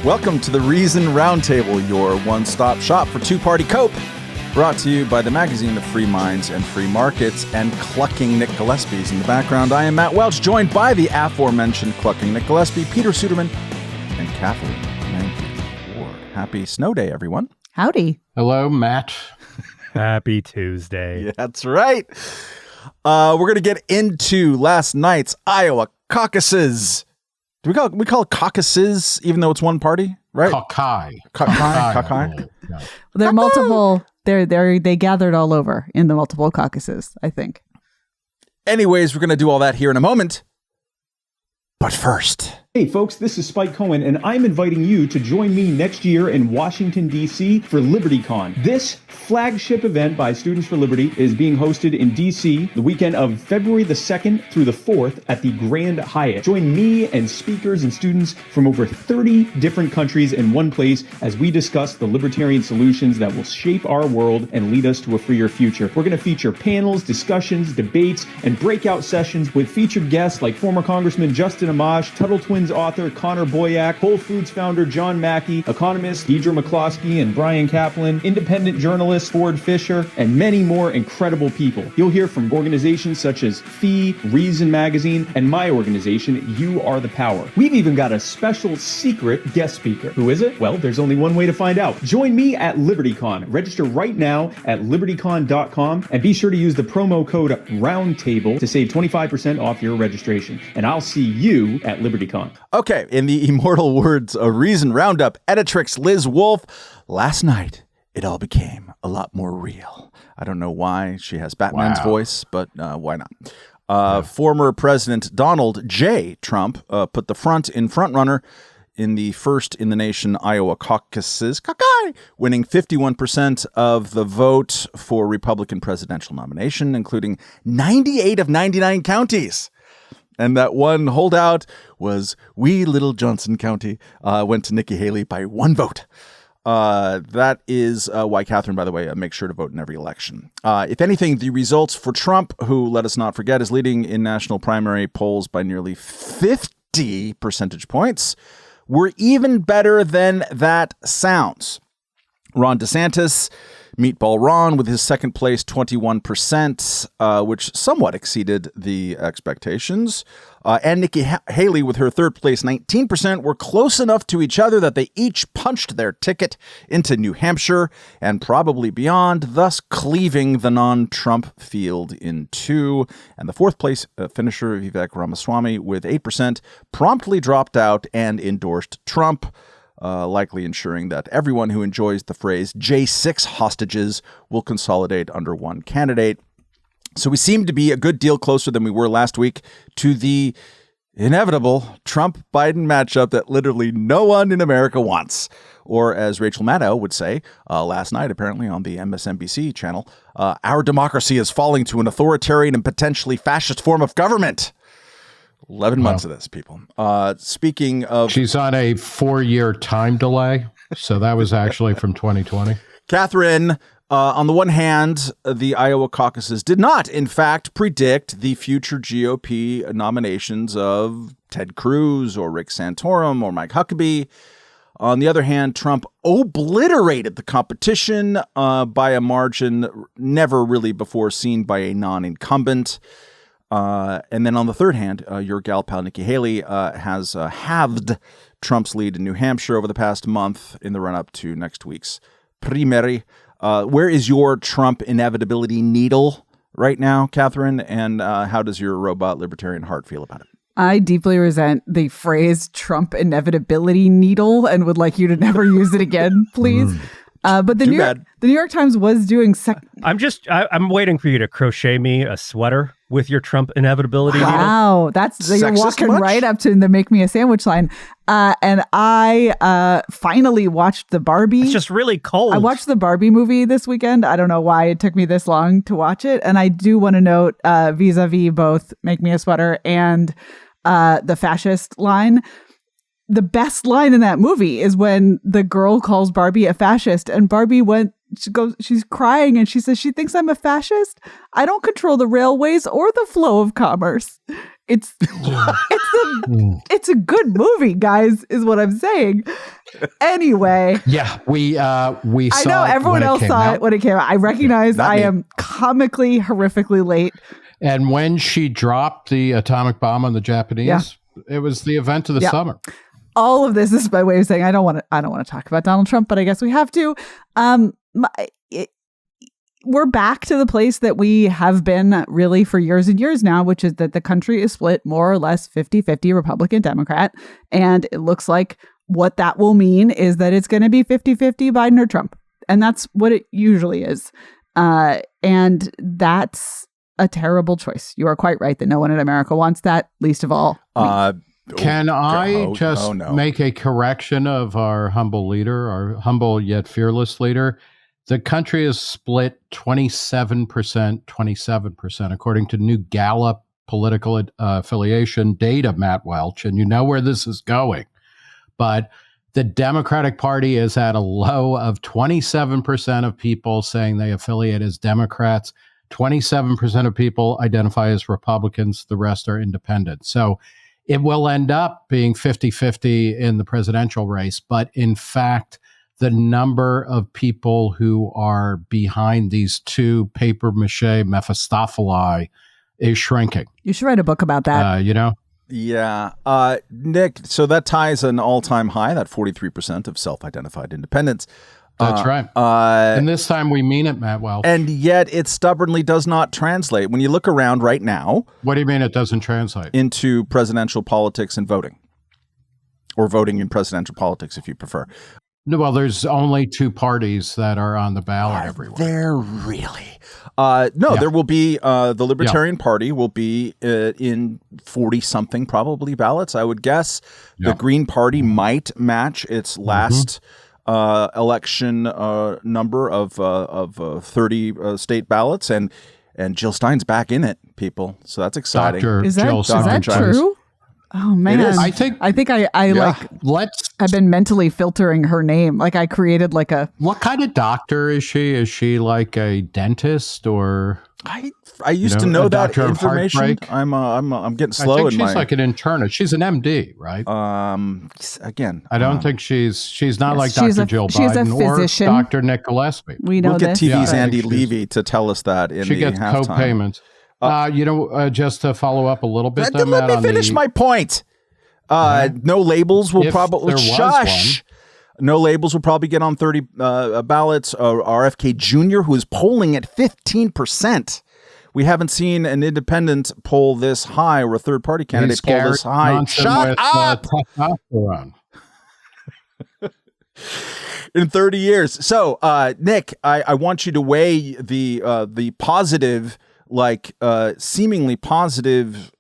Welcome to the Reason Roundtable, your one-stop shop for two-party cope. Brought to you by the magazine of Free Minds and Free Markets and clucking Nick Gillespie's in the background. I am Matt Welch, joined by the aforementioned clucking Nick Gillespie, Peter Suderman, and Katherine Mangu-Ward. Happy snow day, everyone. Howdy. Hello, Matt. Happy Tuesday. Yeah, that's right. We're going to get into last night's Iowa caucuses. Do we call it caucuses, even though it's one party, right? Caucus. They're multiple. They gathered all over in the multiple caucuses, I think. Anyways, we're going to do all that here in a moment. But first. Hey folks, this is Spike Cohen, and I'm inviting you to join me next year in Washington, D.C. for LibertyCon. This flagship event by Students for Liberty is being hosted in D.C. the weekend of February the 2nd through the 4th at the Grand Hyatt. Join me and speakers and students from over 30 different countries in one place as we discuss the libertarian solutions that will shape our world and lead us to a freer future. We're going to feature panels, discussions, debates, and breakout sessions with featured guests like former Congressman Justin Amash, Tuttle Twins author Connor Boyack, Whole Foods founder John Mackey, economists Deidre McCloskey and Brian Kaplan, independent journalist Ford Fisher, and many more incredible people. You'll hear from organizations such as FEE, Reason Magazine, and my organization, You Are the Power. We've even got a special secret guest speaker. Who is it? Well, there's only one way to find out. Join me at LibertyCon. Register right now at libertycon.com and be sure to use the promo code ROUNDTABLE to save 25% off your registration. And I'll see you at LibertyCon. Okay, in the immortal words of Reason Roundup editrix Liz Wolfe, last night it all became a lot more real. I don't know why she has Batman's voice, but why not? Former President Donald J. Trump put the front in frontrunner in the first in the nation Iowa caucuses, winning 51% of the vote for Republican presidential nomination, including 98 of 99 counties. And that one holdout was wee little Johnson County, went to Nikki Haley by one vote. That is why Katherine, by the way, makes sure to vote in every election. If anything, the results for Trump, who, let us not forget, is leading in national primary polls by nearly 50 percentage points, were even better than that sounds. Ron DeSantis, Meatball Ron, with his second place 21%, which somewhat exceeded the expectations. And Nikki Haley with her third place 19% were close enough to each other that they each punched their ticket into New Hampshire and probably beyond, thus cleaving the non-Trump field in two. And the fourth place finisher, Vivek Ramaswamy, with 8%, promptly dropped out and endorsed Trump. Likely ensuring that everyone who enjoys the phrase J6 hostages will consolidate under one candidate. So we seem to be a good deal closer than we were last week to the inevitable Trump-Biden matchup that literally no one in America wants. Or as Rachel Maddow would say last night, apparently on the MSNBC channel, our democracy is falling to an authoritarian and potentially fascist form of government. 11 months of this, people. Speaking of... She's on a 4-year time delay, so that was actually from 2020. Katherine, on the one hand, the Iowa caucuses did not, in fact, predict the future GOP nominations of Ted Cruz or Rick Santorum or Mike Huckabee. On the other hand, Trump obliterated the competition by a margin never really before seen by a non-incumbent. And then on the third hand, your gal pal Nikki Haley has halved Trump's lead in New Hampshire over the past month in the run-up to next week's primary. Where is your Trump inevitability needle right now, Katherine? And how does your robot libertarian heart feel about it? I deeply resent the phrase Trump inevitability needle and would like you to never use it again, please. But the New York Times was doing... I'm waiting for you to crochet me a sweater with your Trump inevitability. Wow, you're walking right up to the make me a sandwich line. And I finally watched the Barbie. It's just really cold. I watched the Barbie movie this weekend. I don't know why it took me this long to watch it. And I do want to note vis-a-vis both make me a sweater and the fascist line. The best line in that movie is when the girl calls Barbie a fascist and Barbie she's crying and she says she thinks I'm a fascist. I don't control the railways or the flow of commerce. It's a good movie, guys, is what I'm saying. Anyway. Yeah, we saw I know everyone else saw it when it came out. I recognize I am comically, horrifically late. And when she dropped the atomic bomb on the Japanese, it was the event of the summer. All of this is by way of saying I don't want to talk about Donald Trump, but I guess we have to. We're back to the place that we have been really for years and years now, which is that the country is split more or less 50-50 Republican Democrat. And it looks like what that will mean is that it's going to be 50-50 Biden or Trump. And that's what it usually is. And that's a terrible choice. You are quite right that no one in America wants that, least of all. Can I just make a correction of our humble leader, our humble yet fearless leader? The country is split 27%, according to new Gallup political affiliation data, Matt Welch, and you know where this is going. But the Democratic Party is at a low of 27% of people saying they affiliate as Democrats. 27% of people identify as Republicans. The rest are independent. So it will end up being 50-50 in the presidential race. But in fact, the number of people who are behind these two papier-mâché Mephistopheli is shrinking. You should write a book about that. Yeah. Nick, so that ties an all-time high, that 43% of self-identified independents. That's right. And this time we mean it, Matt Welch. And yet it stubbornly does not translate. When you look around right now. What do you mean it doesn't translate? Into presidential politics and voting. Or voting in presidential politics, if you prefer. No, well, there's only two parties that are on the ballot everywhere. There really? There will be the Libertarian Party will be in 40-something probably ballots, I would guess. The Green Party might match its last election number of 30 state ballots, and Jill Stein's back in it, people. So that's exciting. Is that true? Oh man, I think I've been mentally filtering her name. Like I created like a. What kind of doctor is she? Is she like a dentist or? I used to know that information. I'm getting slow. I think she's like an internist. She's an MD, right? Again, I don't think she's not like Dr. Jill Biden she's a physician. Or Dr. Nick Gillespie. We'll get TV's Andy Levy to tell us that in she the gets halftime. co-payments. Just to follow up a little bit. Let me finish my point. No labels will probably shush. No labels will probably get on 30 ballots. RFK Jr., who is polling at 15%. We haven't seen an independent poll this high or a third party candidate poll this high. Shut up! In 30 years. So, Nick, I want you to weigh the positive, seemingly positive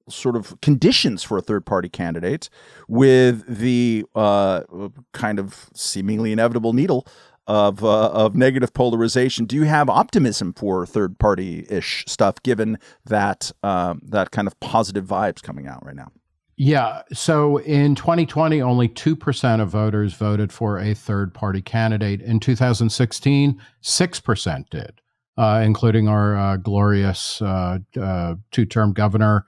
sort of conditions for a third party candidate with the kind of seemingly inevitable needle of negative polarization. Do you have optimism for third party ish stuff given that that kind of positive vibes coming out right now? Yeah. So in 2020, only 2% of voters voted for a third party candidate. In 2016, 6% did, including our glorious two-term governor,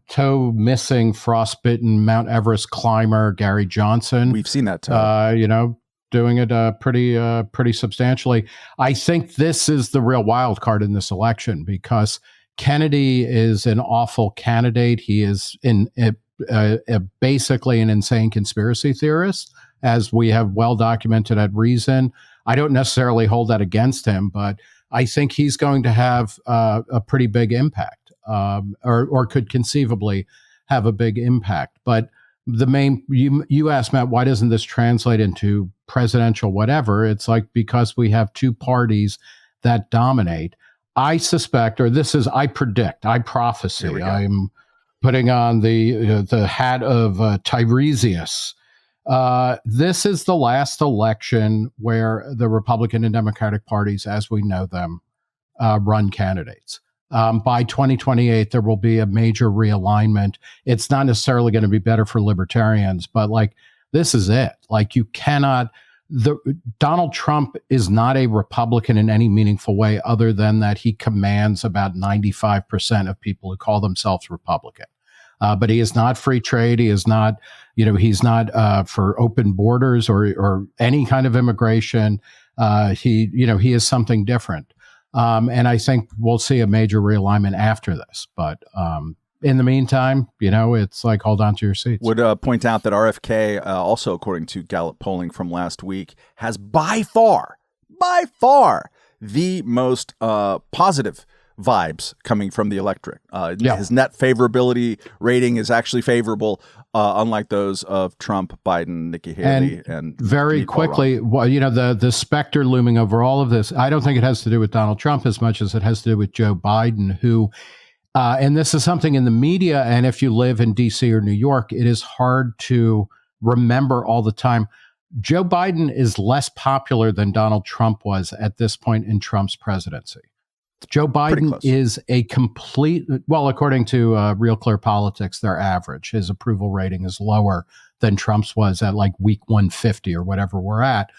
toe-missing, frostbitten Mount Everest climber, Gary Johnson. We've seen that toe. Doing it pretty substantially. I think this is the real wild card in this election because Kennedy is an awful candidate. He is basically an insane conspiracy theorist, as we have well documented at Reason. I don't necessarily hold that against him, but I think he's going to have a pretty big impact, or could conceivably have a big impact. But the main, you asked, Matt, why doesn't this translate into presidential whatever? It's like because we have two parties that dominate. I suspect, or this is, I predict, I prophecy. I'm putting on the hat of Tiresias. This is the last election where the Republican and Democratic parties, as we know them, run candidates. By 2028, there will be a major realignment. It's not necessarily going to be better for libertarians, but this is it. You cannot, Donald Trump is not a Republican in any meaningful way other than that he commands about 95% of people who call themselves Republican. But he is not free trade. He is not, he's not for open borders or any kind of immigration. He is something different. And I think we'll see a major realignment after this. But in the meantime, it's like, hold on to your seats. Would point out that RFK, also according to Gallup polling from last week, has by far, the most positive vibes coming from the electorate. His net favorability rating is actually favorable, unlike those of Trump, Biden, Nikki Haley, and very quickly, the specter looming over all of this. I don't think it has to do with Donald Trump as much as it has to do with Joe Biden, who, and this is something in the media, and if you live in D.C. or New York, it is hard to remember all the time. Joe Biden is less popular than Donald Trump was at this point in Trump's presidency. Joe Biden is a complete, according to Real Clear Politics, their average, his approval rating is lower than Trump's was at like week 150 or whatever we're at.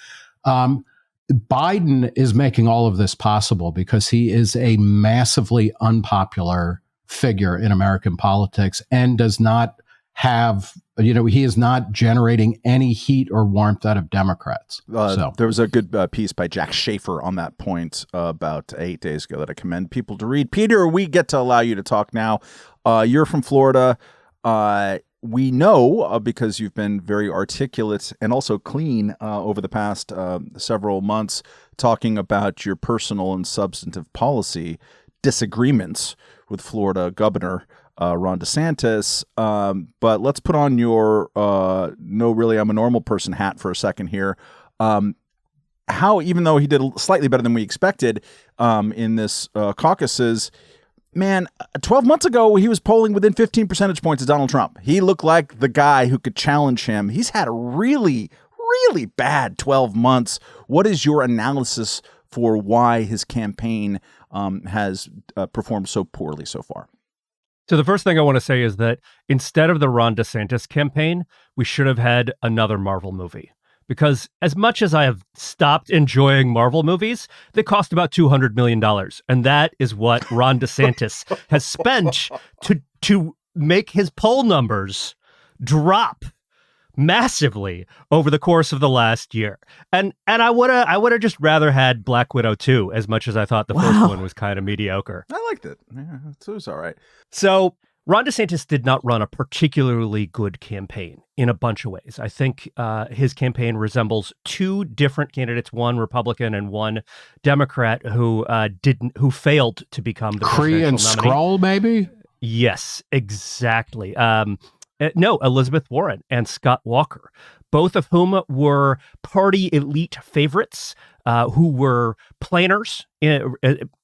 Biden is making all of this possible because he is a massively unpopular figure in American politics and does not have, he is not generating any heat or warmth out of Democrats. There was a good piece by Jack Schaefer on that point about 8 days ago that I commend people to read. Peter, we get to allow you to talk now. You're from Florida. We know, because you've been very articulate and also clean over the past several months, talking about your personal and substantive policy disagreements with Florida Governor Ron DeSantis. But let's put on your no, really, I'm a normal person hat for a second here. How, even though he did slightly better than we expected in this caucuses, man, 12 months ago, he was polling within 15 percentage points of Donald Trump. He looked like the guy who could challenge him. He's had a really, really bad 12 months. What is your analysis for why his campaign has performed so poorly so far? So the first thing I want to say is that instead of the Ron DeSantis campaign, we should have had another Marvel movie. Because as much as I have stopped enjoying Marvel movies, they cost about $200 million. And that is what Ron DeSantis has spent to make his poll numbers drop massively over the course of the last year. And I would have just rather had Black Widow 2, as much as I thought the first one was kind of mediocre. I liked it. Yeah, it was all right. So Ron DeSantis did not run a particularly good campaign in a bunch of ways. I think his campaign resembles two different candidates, one Republican and one Democrat, who failed to become the Kree and presidential nominee. Skrull, maybe? Yes, exactly. No, Elizabeth Warren and Scott Walker, both of whom were party elite favorites, who were planners.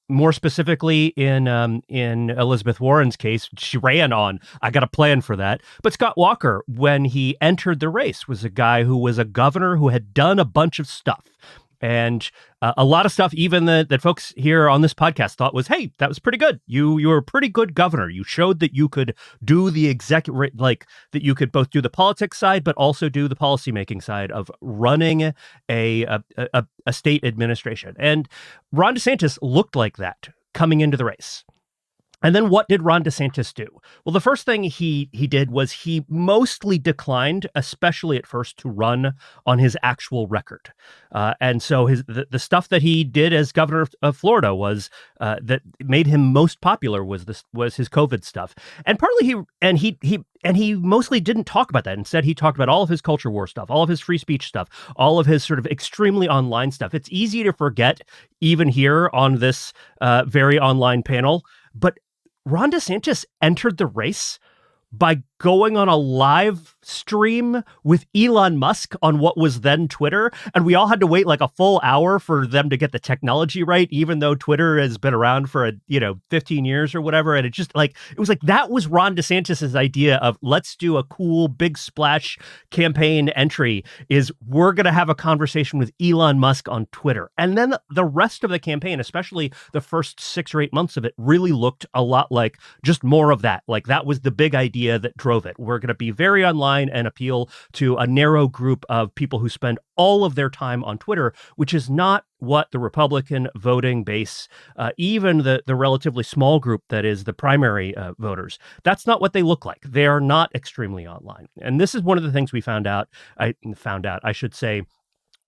More specifically, in Elizabeth Warren's case, she ran on, I got a plan for that. But Scott Walker, when he entered the race, was a guy who was a governor who had done a bunch of stuff. And a lot of stuff, even that folks here on this podcast thought was, hey, that was pretty good. You were a pretty good governor. You showed that you could do the executive, like that you could both do the politics side, but also do the policymaking side of running a state administration. And Ron DeSantis looked like that coming into the race. And then what did Ron DeSantis do? Well, the first thing he did was he mostly declined, especially at first, to run on his actual record. And so the stuff that he did as governor of Florida was that made him most popular was his COVID stuff. And partly he mostly didn't talk about that. Instead, he talked about all of his culture war stuff, all of his free speech stuff, all of his sort of extremely online stuff. It's easy to forget, even here on this very online panel, but Ron DeSantis entered the race by going on a live stream with Elon Musk on what was then Twitter. And we all had to wait like a full hour for them to get the technology right, even though Twitter has been around for 15 years or whatever. And it was like that was Ron DeSantis's idea of let's do a cool big splash campaign entry is we're going to have a conversation with Elon Musk on Twitter. And then the rest of the campaign, especially the first 6 or 8 months of it, really looked a lot like just more of that. Like that was the big idea that drove drove it. We're going to be very online and appeal to a narrow group of people who spend all of their time on Twitter, which is not what the Republican voting base, even the relatively small group that is the primary voters, that's not what they look like. They are not extremely online. And this is one of the things we found out, I should say,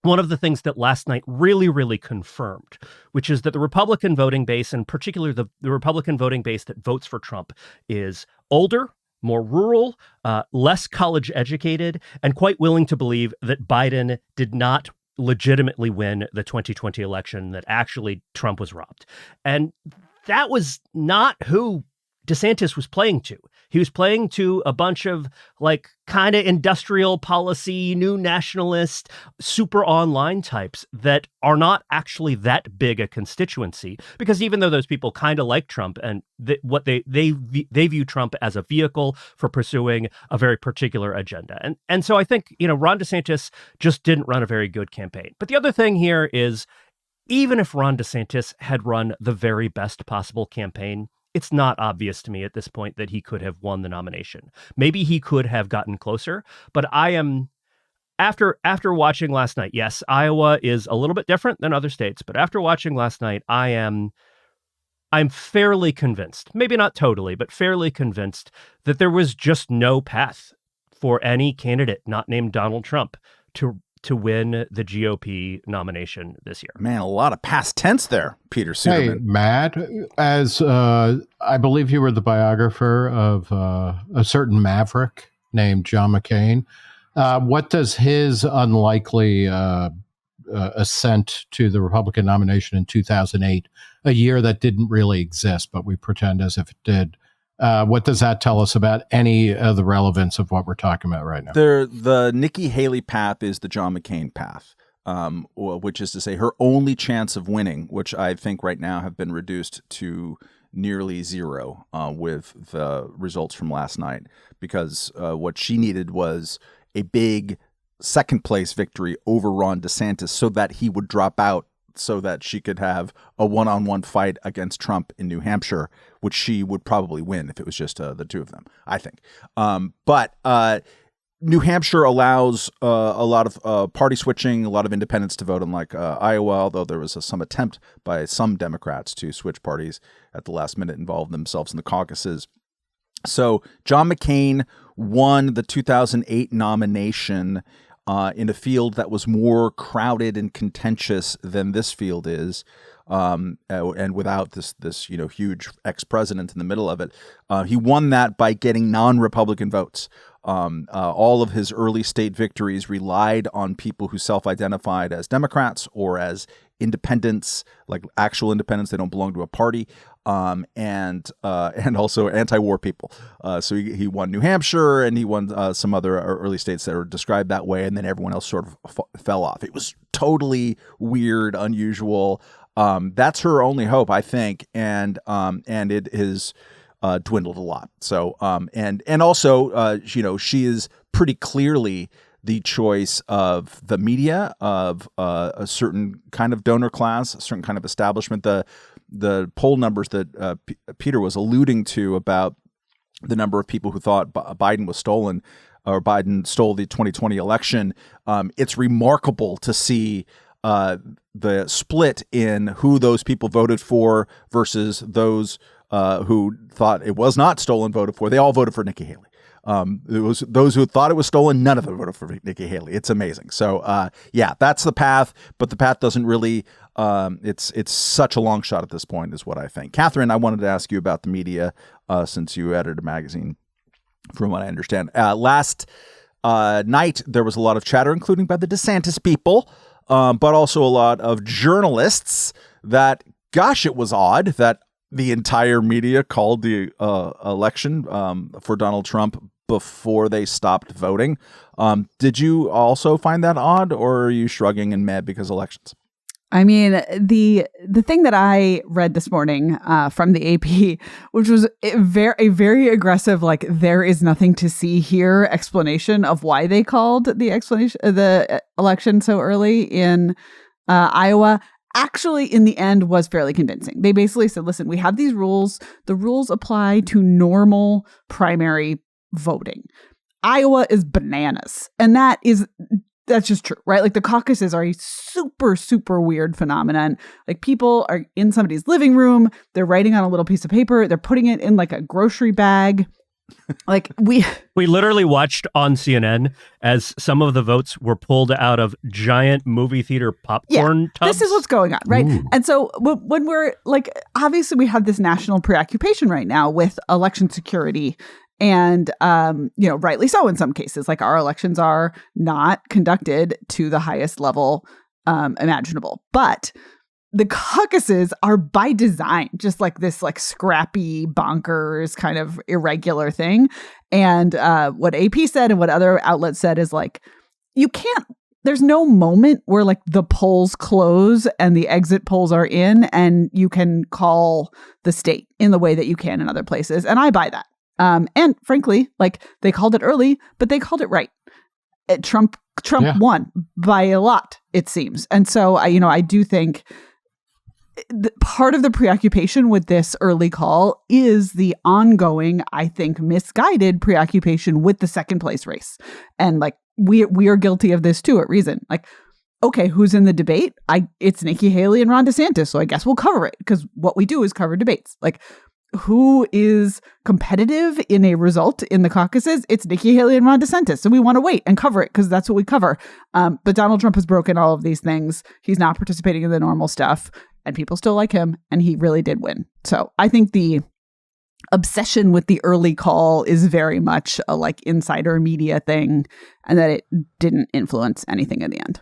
one of the things that last night really, really confirmed, which is that the Republican voting base, and particularly the Republican voting base that votes for Trump, is older, more rural, less college educated, and quite willing to believe that Biden did not legitimately win the 2020 election, that actually Trump was robbed. And that was not who DeSantis was playing to. He was playing to a bunch of like kind of industrial policy, new nationalist, super online types that are not actually that big a constituency, because even though those people kind of like Trump and they view Trump as a vehicle for pursuing a very particular agenda. And so I think, Ron DeSantis just didn't run a very good campaign. But the other thing here is, even if Ron DeSantis had run the very best possible campaign, it's not obvious to me at this point that he could have won the nomination. Maybe he could have gotten closer, but I am, after watching last night, yes, Iowa is a little bit different than other states, but after watching last night, I'm fairly convinced, maybe not totally, but fairly convinced that there was just no path for any candidate not named Donald Trump to win the GOP nomination this year. Man, a lot of past tense there, Peter Suderman. Hey, Matt, as I believe you were the biographer of a certain maverick named John McCain. What does his unlikely ascent to the Republican nomination in 2008, a year that didn't really exist, but we pretend as if it did, what does that tell us about any of the relevance of what we're talking about right now? The Nikki Haley path is the John McCain path, which is to say her only chance of winning, which I think right now have been reduced to nearly zero with the results from last night, because what she needed was a big second place victory over Ron DeSantis so that he would drop out, so that she could have a one-on-one fight against Trump in New Hampshire, which she would probably win if it was just the two of them, I think. But New Hampshire allows a lot of party switching, a lot of independents to vote, unlike Iowa, although there was some attempt by some Democrats to switch parties at the last minute, involve themselves in the caucuses. So John McCain won the 2008 nomination in a field that was more crowded and contentious than this field is, and without this huge ex-president in the middle of it. He won that by getting non-Republican votes. All of his early state victories relied on people who self-identified as Democrats or as independents, like actual independents. They don't belong to a party, and also anti-war people. So he won New Hampshire, and he won some other early states that are described that way, and then everyone else sort of fell off. It was totally weird, unusual. That's her only hope, I think, and it is dwindled a lot. So and also she is pretty clearly the choice of the media, of a certain kind of donor class, a certain kind of establishment. The poll numbers that Peter was alluding to about the number of people who thought Biden was stolen, or Biden stole the 2020 election, it's remarkable to see the split in who those people voted for versus those who thought it was not stolen voted for. They all voted for Nikki Haley. It was those who thought it was stolen. None of them voted for Nikki Haley. It's amazing. So yeah, that's the path, but the path doesn't really. It's such a long shot at this point, is what I think. Katherine, I wanted to ask you about the media since you edited a magazine. From what I understand, last night there was a lot of chatter, including by the DeSantis people, but also a lot of journalists. That, gosh, it was odd that the entire media called the election for Donald Trump before they stopped voting. Did you also find that odd, or are you shrugging and mad because elections? I mean, the thing that I read this morning from the AP, which was a very aggressive, like, there is nothing to see here explanation of why they called the election so early in Iowa, actually in the end was fairly convincing. They basically said, listen, we have these rules. The rules apply to normal primary voting. Iowa is bananas. And that's just true, right? Like the caucuses are a super, super weird phenomenon. Like people are in somebody's living room. They're writing on a little piece of paper. They're putting it in like a grocery bag. Like we literally watched on CNN as some of the votes were pulled out of giant movie theater popcorn tubs. This is what's going on, right? Ooh. And so when we're like, obviously we have this national preoccupation right now with election security. And, rightly so in some cases, like our elections are not conducted to the highest level imaginable. But the caucuses are by design, just like this like scrappy, bonkers kind of irregular thing. And what AP said and what other outlets said is like, there's no moment where like the polls close and the exit polls are in and you can call the state in the way that you can in other places. And I buy that. And frankly, like they called it early, but they called it right. Trump won by a lot, it seems. And so I do think part of the preoccupation with this early call is the ongoing, I think, misguided preoccupation with the second place race. And like we are guilty of this too at Reason. Like, okay, who's in the debate? It's Nikki Haley and Ron DeSantis, so I guess we'll cover it because what we do is cover debates. Like, who is competitive in a result in the caucuses? It's Nikki Haley and Ron DeSantis. So we want to wait and cover it because that's what we cover. But Donald Trump has broken all of these things. He's not participating in the normal stuff and people still like him. And he really did win. So I think the obsession with the early call is very much a like insider media thing and that it didn't influence anything in the end.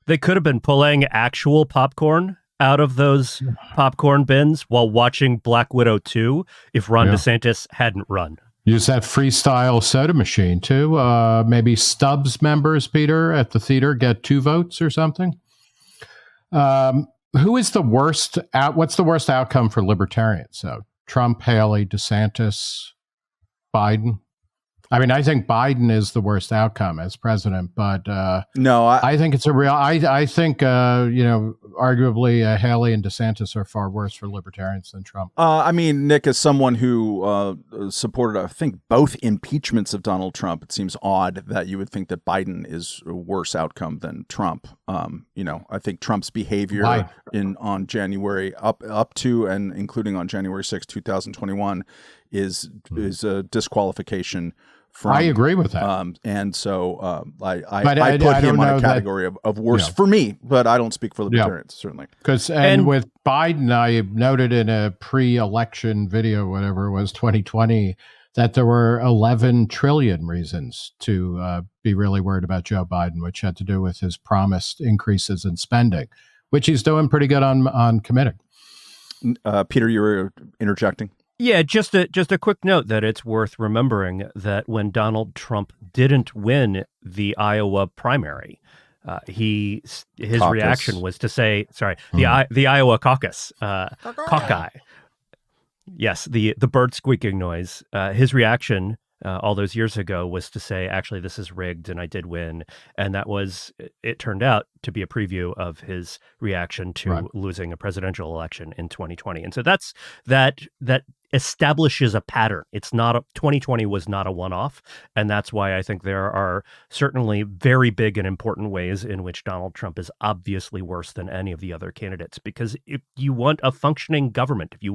They could have been pulling actual popcorn out of those popcorn bins while watching Black Widow 2 if Ron DeSantis hadn't run. Use that freestyle soda machine too. Maybe Stubbs members, Peter, at the theater get 2 votes or something. Who is the worst what's the worst outcome for libertarians? So Trump, Haley, DeSantis, Biden. I mean, I think Biden is the worst outcome as president, but no, I think it's a real. I think arguably Haley and DeSantis are far worse for libertarians than Trump. I mean, Nick, as someone who supported, I think, both impeachments of Donald Trump, it seems odd that you would think that Biden is a worse outcome than Trump. I think Trump's behavior on January up to and including on January 6, 2021 is a disqualification. I agree with that. And so I put him on a category of worse for me, but I don't speak for libertarians, certainly. And with Biden, I noted in a pre-election video, whatever it was, 2020, that there were 11 trillion reasons to be really worried about Joe Biden, which had to do with his promised increases in spending, which he's doing pretty good on committing. Peter, you were interjecting. Yeah, just a quick note that it's worth remembering that when Donald Trump didn't win the Iowa primary, his reaction was to say, the Iowa caucus, caucus. Yes, the bird squeaking noise. His reaction all those years ago was to say, actually, this is rigged and I did win. And it turned out to be a preview of his reaction to losing a presidential election in 2020. And so that establishes a pattern. 2020 was not a one-off. And that's why I think there are certainly very big and important ways in which Donald Trump is obviously worse than any of the other candidates. Because if you want a functioning government, you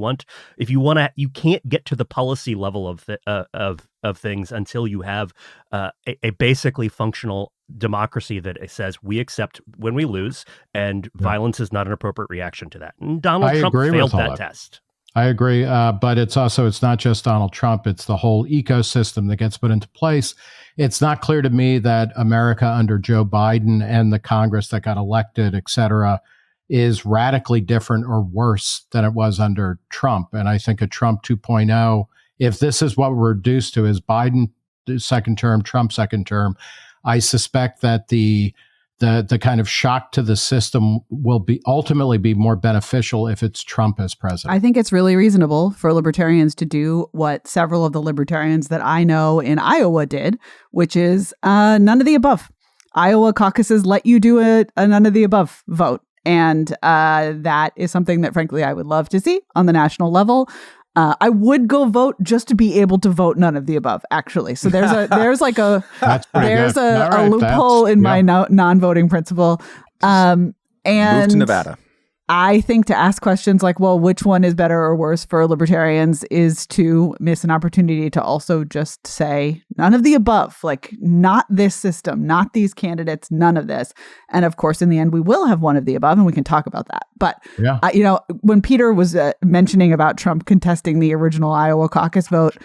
can't get to the policy level of things until you have a basically functional democracy that says we accept when we lose and violence is not an appropriate reaction to that. And Donald Trump failed that test. I agree. But it's not just Donald Trump. It's the whole ecosystem that gets put into place. It's not clear to me that America under Joe Biden and the Congress that got elected, et cetera, is radically different or worse than it was under Trump. And I think a Trump 2.0, if this is what we're reduced to, is Biden second term, Trump second term, I suspect that the kind of shock to the system will ultimately be more beneficial if it's Trump as president. I think it's really reasonable for libertarians to do what several of the libertarians that I know in Iowa did, which is none of the above. Iowa caucuses let you do a none of the above vote. And that is something that, frankly, I would love to see on the national level. I would go vote just to be able to vote none of the above, actually. So there's a loophole in my non-voting principle. And move to Nevada. I think to ask questions like, well, which one is better or worse for libertarians is to miss an opportunity to also just say none of the above, like not this system, not these candidates, none of this. And of course, in the end, we will have one of the above and we can talk about that. But, when Peter was mentioning about Trump contesting the original Iowa caucus vote,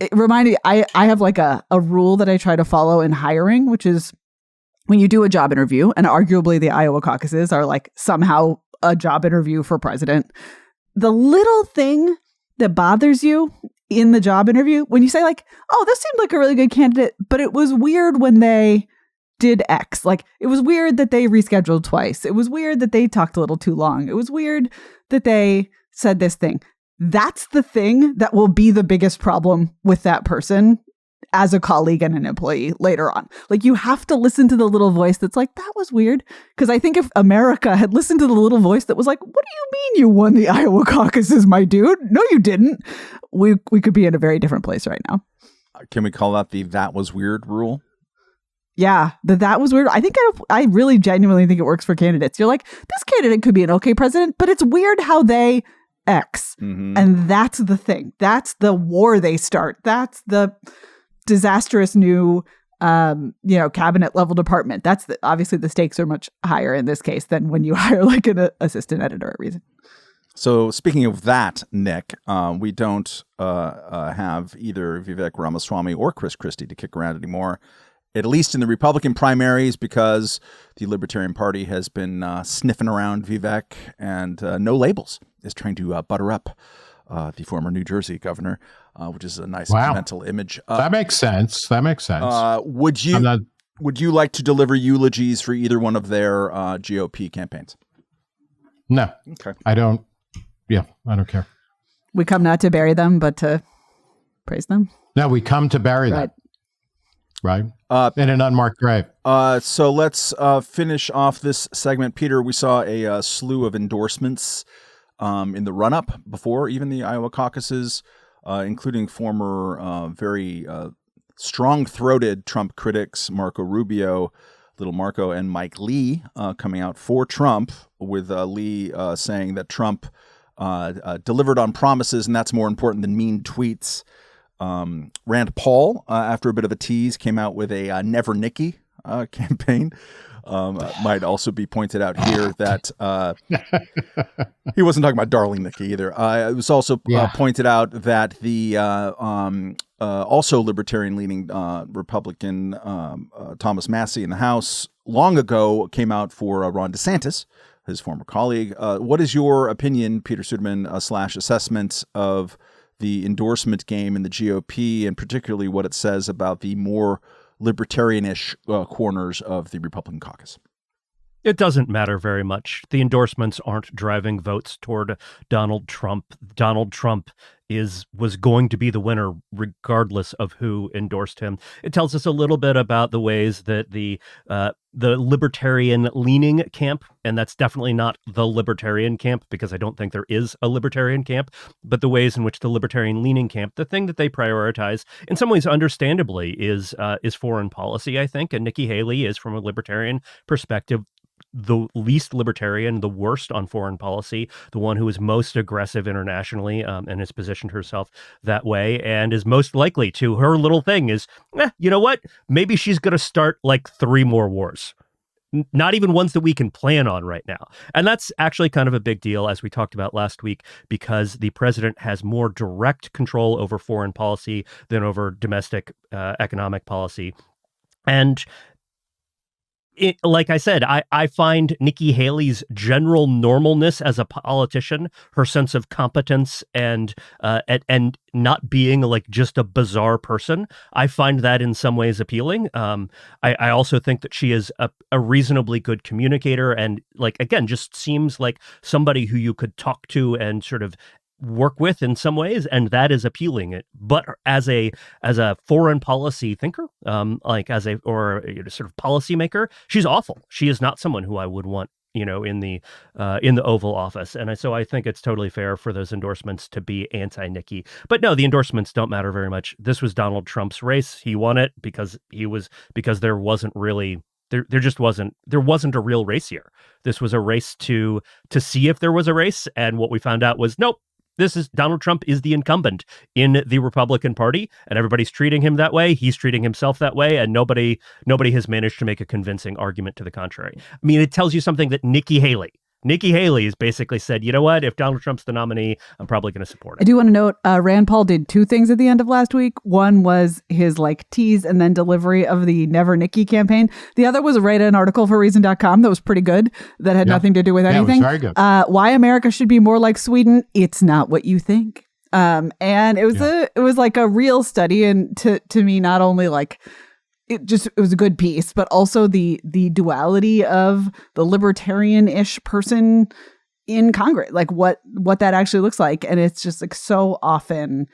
it reminded me, I have like a rule that I try to follow in hiring, which is when you do a job interview, and arguably the Iowa caucuses are like somehow a job interview for president, the little thing that bothers you in the job interview, when you say like, oh, this seemed like a really good candidate, but it was weird when they did X. Like, it was weird that they rescheduled twice. It was weird that they talked a little too long. It was weird that they said this thing. That's the thing that will be the biggest problem with that person as a colleague and an employee later on. Like, you have to listen to the little voice that's like, that was weird. Because I think if America had listened to the little voice that was like, what do you mean you won the Iowa caucuses, my dude? No, you didn't. We could be in a very different place right now. Can we call that the "that was weird" rule? Yeah, that was weird. I think I really genuinely think it works for candidates. You're like, this candidate could be an okay president, but it's weird how they X. Mm-hmm. And that's the thing. That's the war they start. That's the disastrous new, cabinet level department. Obviously the stakes are much higher in this case than when you hire like an assistant editor at Reason. So speaking of that, Nick, we don't have either Vivek Ramaswamy or Chris Christie to kick around anymore, at least in the Republican primaries, because the Libertarian Party has been sniffing around Vivek, and No Labels is trying to butter up the former New Jersey governor, which is a nice mental image. That makes sense. Would you like to deliver eulogies for either one of their GOP campaigns? No. Okay. I don't. Yeah, I don't care. We come not to bury them, but to praise them. No, we come to bury them. Right. In an unmarked grave. So let's finish off this segment. Peter, we saw a slew of endorsements in the run-up before even the Iowa caucuses, including former very strong-throated Trump critics Marco Rubio, Little Marco, and Mike Lee coming out for Trump, with Lee saying that Trump delivered on promises, and that's more important than mean tweets. Rand Paul, after a bit of a tease, came out with a Never Nikki campaign. Might also be pointed out here that he wasn't talking about Darling Nikki either. It was also pointed out that the also libertarian-leaning Republican Thomas Massie in the House long ago came out for Ron DeSantis, his former colleague. What is your opinion, Peter Suderman, / assessment of the endorsement game in the GOP, and particularly what it says about the more libertarianish corners of the Republican caucus? It doesn't matter very much. The endorsements aren't driving votes toward Donald Trump. Donald Trump was going to be the winner regardless of who endorsed him. It tells us a little bit about the ways that the libertarian-leaning camp, and that's definitely not the libertarian camp, because I don't think there is a libertarian camp, but the ways in which the libertarian-leaning camp, the thing that they prioritize, in some ways understandably, is foreign policy, I think, and Nikki Haley is, from a libertarian perspective, the least libertarian, the worst on foreign policy, the one who is most aggressive internationally, and has positioned herself that way, and is most likely to, her little thing is, you know what? Maybe she's going to start like 3 more wars. Not even ones that we can plan on right now. And that's actually kind of a big deal, as we talked about last week, because the president has more direct control over foreign policy than over domestic economic policy. And like I said, I find Nikki Haley's general normalness as a politician, her sense of competence and not being like just a bizarre person, I find that in some ways appealing. I also think that she is a reasonably good communicator, and like, again, just seems like somebody who you could talk to and sort of work with in some ways, and that is appealing. But as a foreign policy thinker, or sort of policymaker, she's awful. She is not someone who I would want in the Oval Office. And so I think it's totally fair for those endorsements to be anti-Nikki. But no, the endorsements don't matter very much. This was Donald Trump's race. He won it because there wasn't really there wasn't a real race here. This was a race to see if there was a race, and what we found out was nope. Donald Trump is the incumbent in the Republican Party, and everybody's treating him that way. He's treating himself that way, and nobody has managed to make a convincing argument to the contrary. I mean, it tells you something that Nikki Haley has basically said, you know what, if Donald Trump's the nominee, I'm probably going to support it. I do want to note, Rand Paul did two things at the end of last week. One was his tease and then delivery of the Never Nikki campaign. The other was write an article for reason.com that was pretty good, that had nothing to do with anything. It was very good. Why America should be more like Sweden. It's not what you think. And it was a real study, and to me, not only it was a good piece, but also the duality of the libertarian-ish person in Congress, what that actually looks like. And it's just so often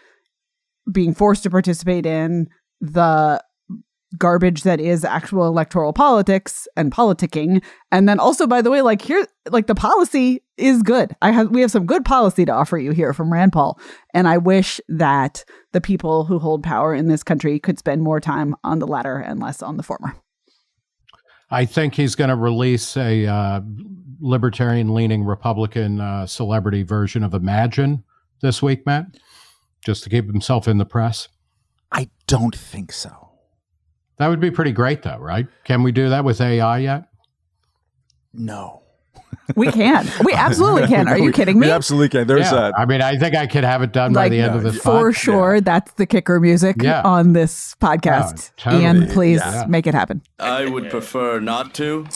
being forced to participate in the garbage that is actual electoral politics and politicking. And then also, by the way, the policy is good. We have some good policy to offer you here from Rand Paul. And I wish that the people who hold power in this country could spend more time on the latter and less on the former. I think he's going to release a libertarian-leaning Republican celebrity version of Imagine this week, Matt, just to keep himself in the press. I don't think so. That would be pretty great, though, right? Can we do that with AI yet? No. We can. We absolutely can. Are you kidding me? We absolutely can. I think I could have it done by the end of this for sure. Yeah. That's the kicker music on this podcast. Oh, totally. Ian, please make it happen. I would prefer not to.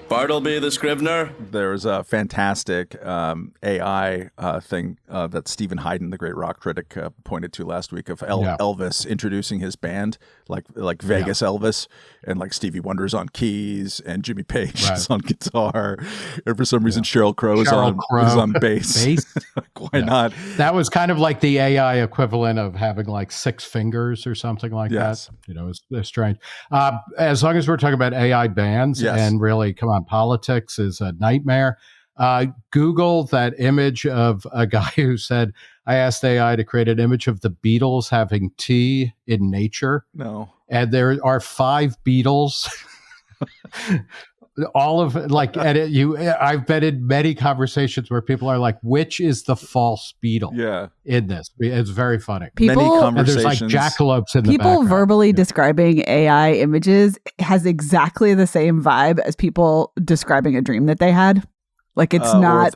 Bartleby the Scrivener. There's a fantastic AI thing that Stephen Hayden, the great rock critic, pointed to last week of Elvis introducing his band, like Vegas Elvis, and Stevie Wonder's on keys and Jimmy Page is on guitar, and for some reason Sheryl Crow is on bass. Why not? That was kind of like the AI equivalent of having 6 fingers or something like that. It's strange. As long as we're talking about AI bands and really, come on, politics is a nightmare. Google that image of a guy who said, I asked AI to create an image of the Beatles having tea in nature. No. And there are 5 Beatles. All of I've been in many conversations where people are like, which is the false Beatle in this? It's very funny. Many conversations. And there's jackalopes in the background. People verbally describing AI images has exactly the same vibe as people describing a dream that they had. It's not...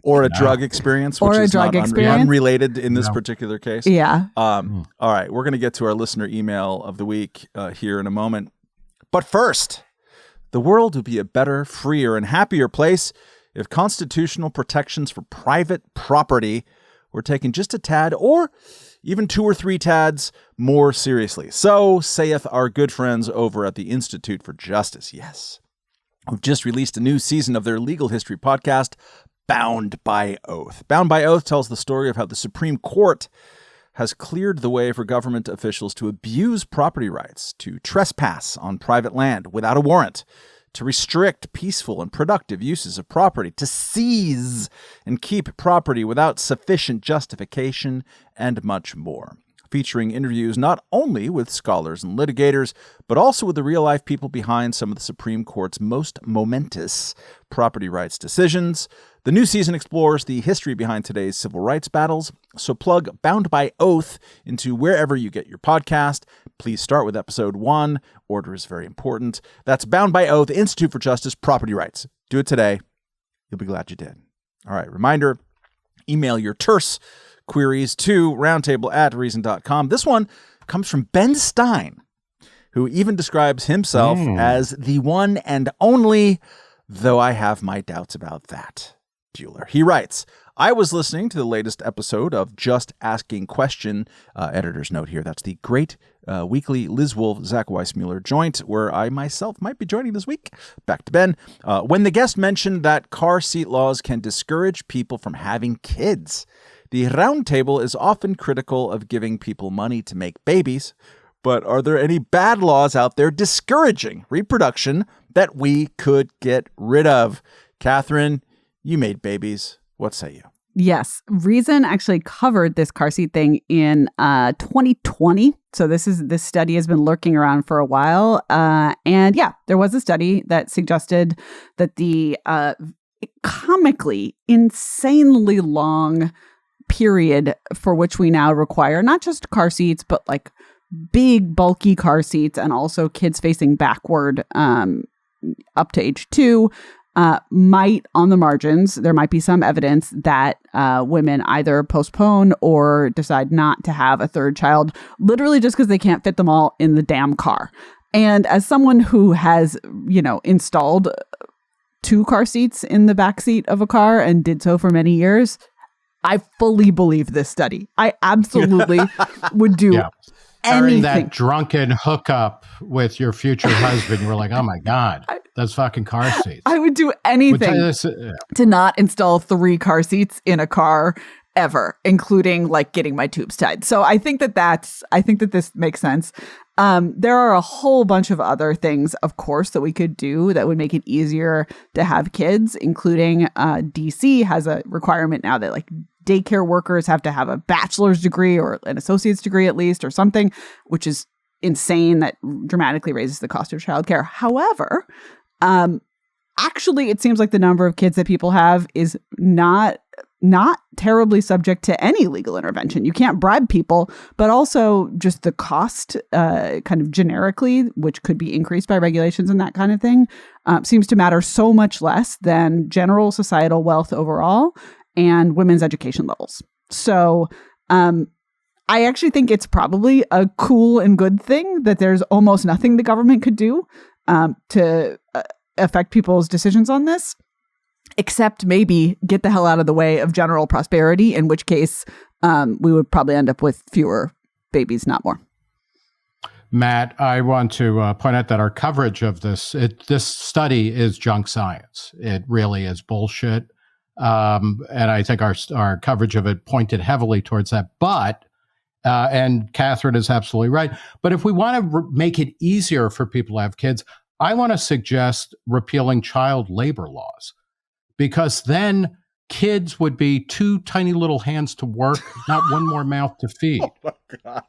Or a drug experience, which is not unrelated in this particular case. Yeah. All right, we're going to get to our listener email of the week here in a moment. But first... the world would be a better, freer, and happier place if constitutional protections for private property were taken just a tad, or even 2 or 3 tads, more seriously. So saith our good friends over at the Institute for Justice. Yes. Who've just released a new season of their legal history podcast, Bound by Oath. Bound by Oath tells the story of how the Supreme Court has cleared the way for government officials to abuse property rights, to trespass on private land without a warrant, to restrict peaceful and productive uses of property, to seize and keep property without sufficient justification, and much more. Featuring interviews not only with scholars and litigators, but also with the real-life people behind some of the Supreme Court's most momentous property rights decisions. The new season explores the history behind today's civil rights battles, so plug Bound by Oath into wherever you get your podcast. Please start with episode 1. Order is very important. That's Bound by Oath, Institute for Justice, Property Rights. Do it today. You'll be glad you did. All right, reminder, email your terse queries to roundtable@reason.com. This one comes from Ben Stein, who even describes himself as the one and only, though I have my doubts about that. Bueller. He writes, I was listening to the latest episode of Just Asking Question, editor's note here, that's the great weekly Liz Wolfe, Zach Weissmuller joint, where I myself might be joining this week. Back to Ben. When the guest mentioned that car seat laws can discourage people from having kids, the Roundtable is often critical of giving people money to make babies, but are there any bad laws out there discouraging reproduction that we could get rid of. Catherine, you made babies. What say you? Yes. Reason actually covered this car seat thing in 2020. So this study has been lurking around for a while. And yeah, there was a study that suggested that the comically, insanely long period for which we now require not just car seats, but like big, bulky car seats and also kids facing backward up to age 2, might, on the margins, there might be some evidence that women either postpone or decide not to have a third child, literally just because they can't fit them all in the damn car. And as someone who has, installed 2 car seats in the back seat of a car and did so for many years, I fully believe this study. I absolutely would do anything. That drunken hookup with your future husband, you were like, oh my God, those fucking car seats. I would do anything to not install 3 car seats in a car ever, including like getting my tubes tied. So I think that this makes sense. There are a whole bunch of other things, of course, that we could do that would make it easier to have kids, including DC has a requirement now that like daycare workers have to have a bachelor's degree or an associate's degree at least or something, which is insane. That dramatically raises the cost of childcare. However, actually, it seems like the number of kids that people have is not terribly subject to any legal intervention. You can't bribe people, but also just the cost kind of generically, which could be increased by regulations and that kind of thing, seems to matter so much less than general societal wealth overall and women's education levels. So I actually think it's probably a cool and good thing that there's almost nothing the government could do to affect people's decisions on this, except maybe get the hell out of the way of general prosperity, in which case we would probably end up with fewer babies, not more. Matt, I want to point out that our coverage of this study is junk science. It really is bullshit. And I think our coverage of it pointed heavily towards that. But, and Catherine is absolutely right. But if we want to make it easier for people to have kids, I want to suggest repealing child labor laws, because then kids would be 2 tiny little hands to work, not one more mouth to feed. Oh my God.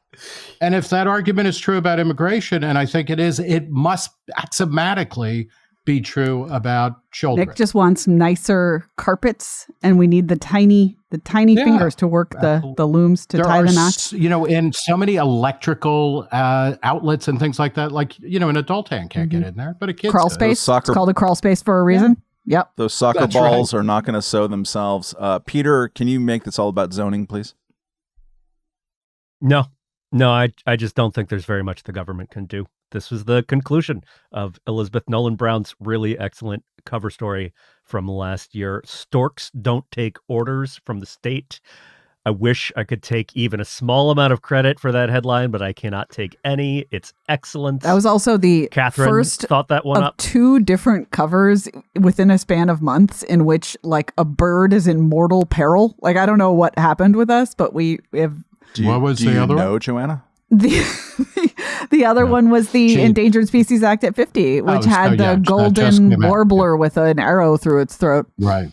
And if that argument is true about immigration, and I think it is, it must axiomatically be true about children. Nick just wants nicer carpets, and we need the tiny fingers to work the looms to tie the knots. In so many electrical outlets and things like that, like, an adult hand can't get in there, but a kid's crawl space. It's called a crawl space for a reason. Yep. Those soccer balls are not going to sew themselves. Peter, can you make this all about zoning, please? No, I just don't think there's very much the government can do. This was the conclusion of Elizabeth Nolan Brown's really excellent cover story from last year. Storks don't take orders from the state. I wish I could take even a small amount of credit for that headline, but I cannot take any. It's excellent. That was also the Catherine first thought that one of up. 2 different covers within a span of months in which like a bird is in mortal peril. Like, I don't know what happened with us, but we have. What was the other one? Joanna? The other one was the Endangered Species Act at 50, which had the golden warbler with an arrow through its throat. Right.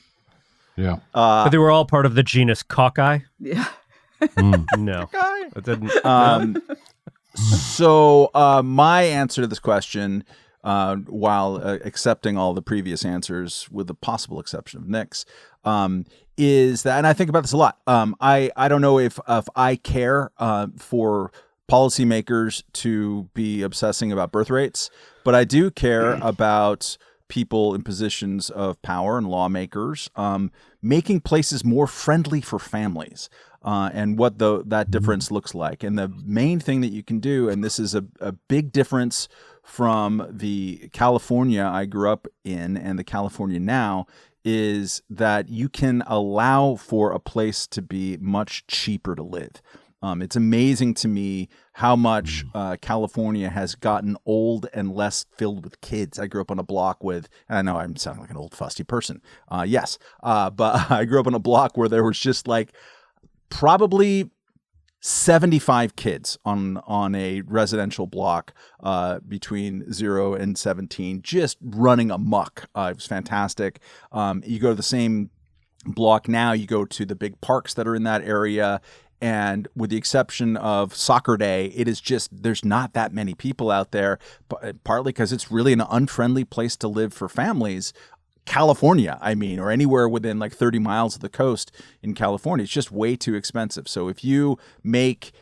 Yeah. But they were all part of the genus caucus. Yeah. No. It didn't. So my answer to this question, while accepting all the previous answers with the possible exception of Nick's, is that, and I think about this a lot. I don't know if I care for policymakers to be obsessing about birth rates, but I do care about people in positions of power and lawmakers making places more friendly for families and what that difference looks like. And the main thing that you can do, and this is a big difference from the California I grew up in and the California now, is that you can allow for a place to be much cheaper to live. It's amazing to me how much California has gotten old and less filled with kids. I grew up on a block with, and I know I'm sounding like an old fusty person. Yes. But I grew up on a block where there was just like probably 75 kids on a residential block between 0 and 17, just running amok. It was fantastic. You go to the same block now, you go to the big parks that are in that area, and with the exception of soccer day, it is just, there's not that many people out there, partly because it's really an unfriendly place to live for families. California, I mean, or anywhere within like 30 miles of the coast in California, it's just way too expensive. So if you make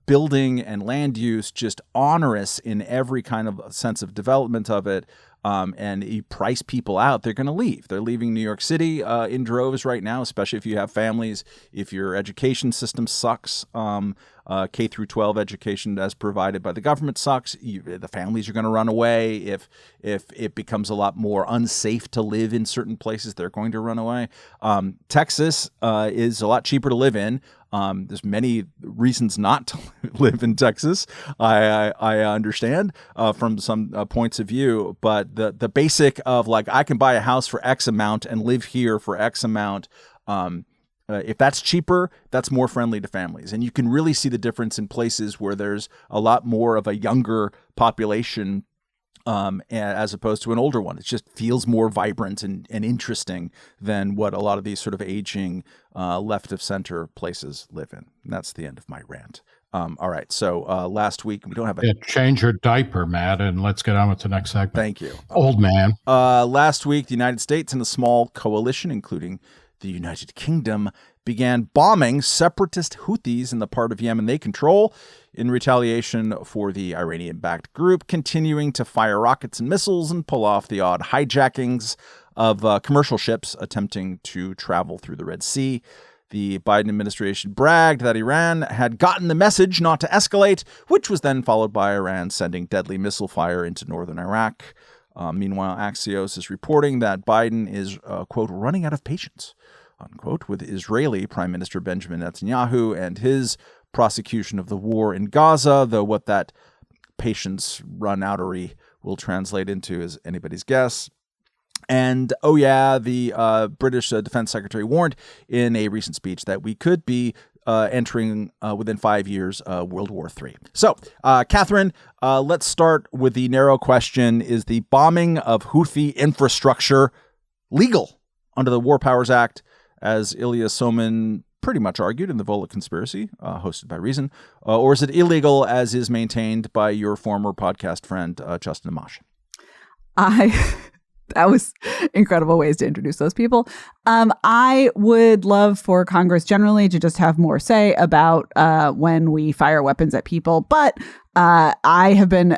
building and land use just onerous in every kind of sense of development of it, and you price people out, they're going to leave. They're leaving New York City in droves right now, especially if you have families, if your education system sucks. K through 12 education as provided by the government sucks. The families are going to run away. If it becomes a lot more unsafe to live in certain places, they're going to run away. Texas is a lot cheaper to live in. There's many reasons not to live in Texas. I understand from some points of view, but the basic of like, I can buy a house for X amount and live here for X amount. If that's cheaper, that's more friendly to families. And you can really see the difference in places where there's a lot more of a younger population as opposed to an older one. It just feels more vibrant and interesting than what a lot of these sort of aging left of center places live in. And that's the end of my rant. All right. So last week, we don't have a... change your diaper, Matt, and let's get on with the next segment. Thank you. Old man. Last week, the United States and a small coalition, including the United Kingdom, began bombing separatist Houthis in the part of Yemen they control in retaliation for the Iranian-backed group continuing to fire rockets and missiles and pull off the odd hijackings of commercial ships attempting to travel through the Red Sea. The Biden administration bragged that Iran had gotten the message not to escalate, which was then followed by Iran sending deadly missile fire into northern Iraq. Meanwhile, Axios is reporting that Biden is, quote, running out of patience, unquote, with Israeli Prime Minister Benjamin Netanyahu and his prosecution of the war in Gaza, though what that patience run-outery will translate into is anybody's guess. And, oh yeah, the British Defense Secretary warned in a recent speech that we could be entering within 5 years World War III. So, Katherine, let's start with the narrow question. Is the bombing of Houthi infrastructure legal under the War Powers Act, as Ilya Soman pretty much argued in the Volok Conspiracy, hosted by Reason, or is it illegal as is maintained by your former podcast friend, Justin Amash? That was incredible ways to introduce those people. I would love for Congress generally to just have more say about when we fire weapons at people. But I have been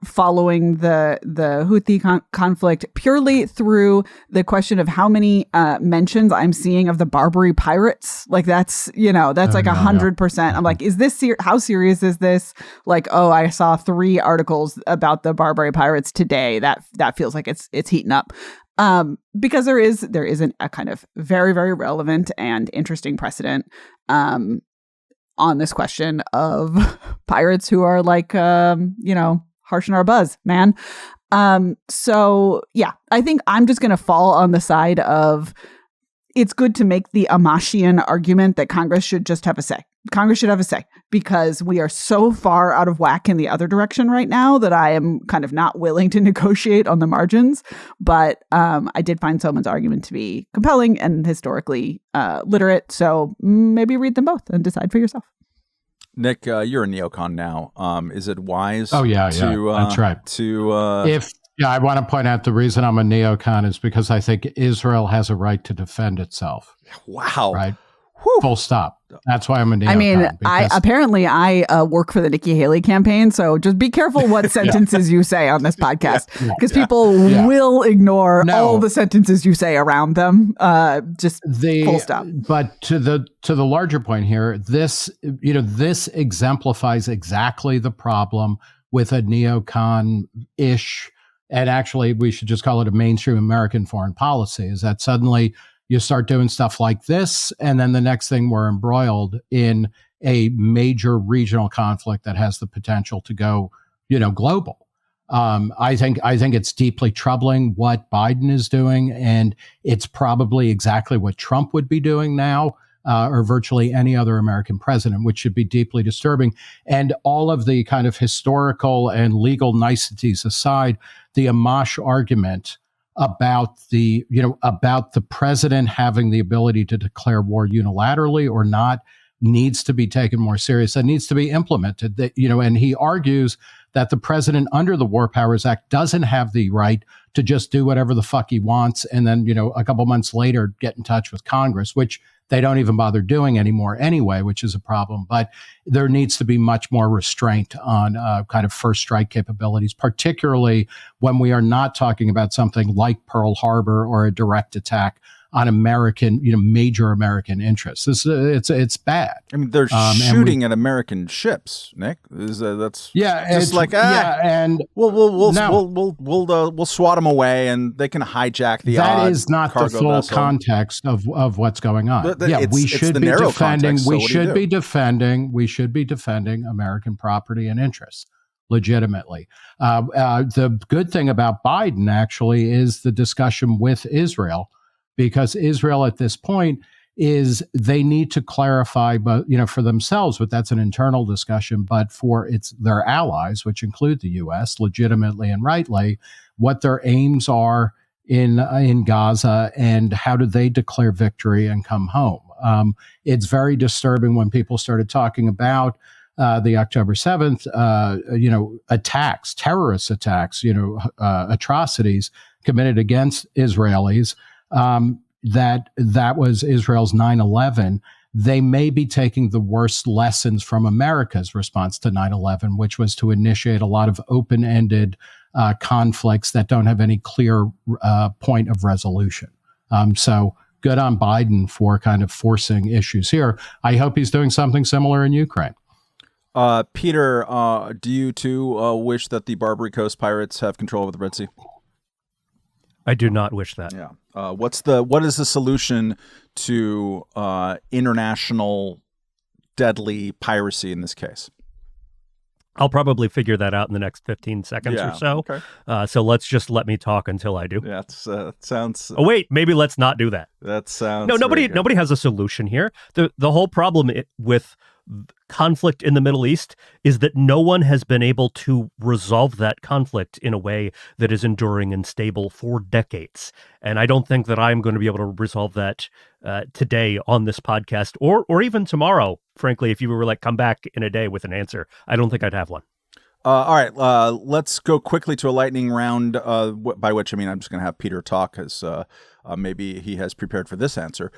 following the Houthi conflict purely through the question of how many mentions I'm seeing of the Barbary pirates. Like that's like 100%. I'm like, is this how serious is this? Like, oh, I saw 3 articles about the Barbary pirates today. That feels like it's heating up. Because there is a kind of very, very relevant and interesting precedent on this question of pirates who are like, harshing our buzz, man. So yeah, I think I'm just going to fall on the side of it's good to make the Amashian argument that Congress should just have a say. Congress should have a say because we are so far out of whack in the other direction right now that I am kind of not willing to negotiate on the margins. But I did find Soman's argument to be compelling and historically literate. So maybe read them both and decide for yourself. Nick, you're a neocon now. Is it wise? Oh, yeah, that's right. I want to point out the reason I'm a neocon is because I think Israel has a right to defend itself. Wow. Right? Whew. Full stop. That's why I'm a neocon. I mean, I work for the Nikki Haley campaign, so just be careful what sentences you say on this podcast, because people will ignore all the sentences you say around them. Full stop. But to the larger point here, this exemplifies exactly the problem with a neocon-ish, and actually we should just call it a mainstream American foreign policy, is that suddenly you start doing stuff like this, and then the next thing we're embroiled in a major regional conflict that has the potential to go, global. I think it's deeply troubling what Biden is doing, and it's probably exactly what Trump would be doing now. or virtually any other American president, which should be deeply disturbing. And all of the kind of historical and legal niceties aside, the Amash argument about the president having the ability to declare war unilaterally or not needs to be taken more serious. That needs to be implemented. That, and he argues that the president under the War Powers Act doesn't have the right to just do whatever the fuck he wants and then, a couple months later get in touch with Congress, which they don't even bother doing anymore anyway, which is a problem. But there needs to be much more restraint on kind of first strike capabilities, particularly when we are not talking about something like Pearl Harbor or a direct attack on American, major American interests. It's bad. I mean, they're shooting at American ships, Nick. That's just like and we'll swat them away, and they can hijack the. That is not the full vessel. Context of what's going on. We should be defending American property and interests legitimately. The good thing about Biden actually is the discussion with Israel. Because Israel at this point they need to clarify, but for themselves, but that's an internal discussion. But for their allies, which include the U.S., legitimately and rightly, what their aims are in Gaza and how do they declare victory and come home. It's very disturbing when people started talking about the October 7th, attacks, terrorist attacks, atrocities committed against Israelis. That was Israel's 9/11. They may be taking the worst lessons from America's response to 9/11, which was to initiate a lot of open-ended conflicts that don't have any clear point of resolution. So good on Biden for kind of forcing issues here. I hope he's doing something similar in Ukraine. Peter, do you too wish that the Barbary Coast pirates have control of the Red Sea? I do not wish that. Yeah. What is the solution to international deadly piracy in this case? I'll probably figure that out in the next 15 seconds or so. Okay. So let me talk until I do. Yeah, it sounds. Oh wait, maybe let's not do that. That sounds. No, nobody has a solution here. The whole problem with conflict in the Middle East is that no one has been able to resolve that conflict in a way that is enduring and stable for decades. And I don't think that I'm going to be able to resolve that today on this podcast or even tomorrow. Frankly, if you were come back in a day with an answer, I don't think I'd have one. All right, let's go quickly to a lightning round, by which I mean I'm just going to have Peter talk because maybe he has prepared for this answer.